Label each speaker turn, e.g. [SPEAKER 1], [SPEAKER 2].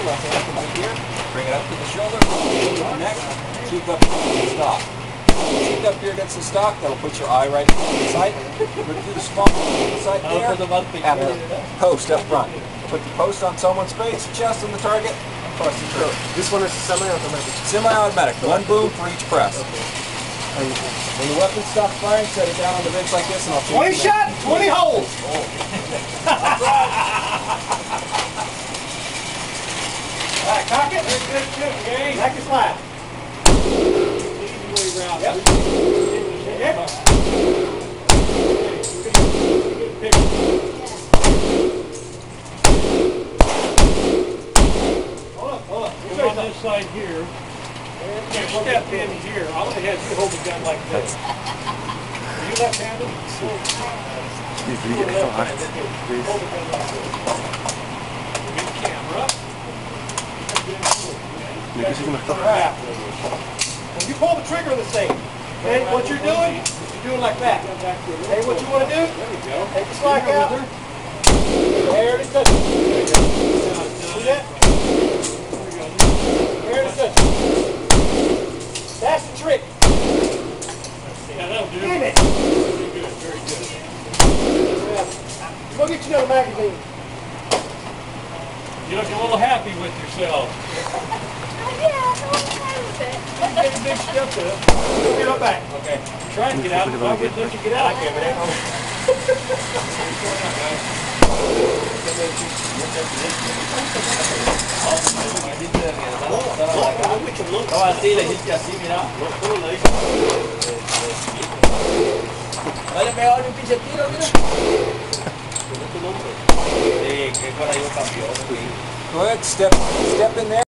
[SPEAKER 1] left hand comes in here, bring it up to the shoulder, neck, cheek up against the stock. Cheek up here against the stock, that'll put your eye right inside. Look through the small side there, and the post up front. Put the post on someone's face, chest on the target, press it through.
[SPEAKER 2] This one is semi-automatic.
[SPEAKER 1] Semi-automatic, one boom for each press.
[SPEAKER 2] Okay.
[SPEAKER 1] When the weapon stops firing, set it down on the bench like this and I'll shoot
[SPEAKER 3] 20 shot, 20 holes! Alright, cock it. Good. Back is flat. Easy way around. Yep. Hold up.
[SPEAKER 4] Go on this side here.
[SPEAKER 3] Step in here. I would have had you hold the gun like this. Are you left-handed?
[SPEAKER 2] He's really fast.
[SPEAKER 3] Hold the gun like this. Good camera. Alright. When you pull the trigger of this thing, okay, what you're doing like that. Okay, what you want to do, take the slack out. There it is. See that? There it is. That's the trick.
[SPEAKER 4] Yeah, that'll do.
[SPEAKER 3] Damn it.
[SPEAKER 4] Very good, very good.
[SPEAKER 3] Go get you another magazine.
[SPEAKER 4] You look a little happy with yourself.
[SPEAKER 3] You're getting big stuff to it. Get up back.
[SPEAKER 4] Okay. Try and get out. If I would let you get out.
[SPEAKER 3] Okay, but ain't no.
[SPEAKER 5] Estaba así, le dijiste así, mira. Vaya, pegarle un pinche tiro, mira. Sí, que por ahí un campeón.
[SPEAKER 1] Go ahead, step in there.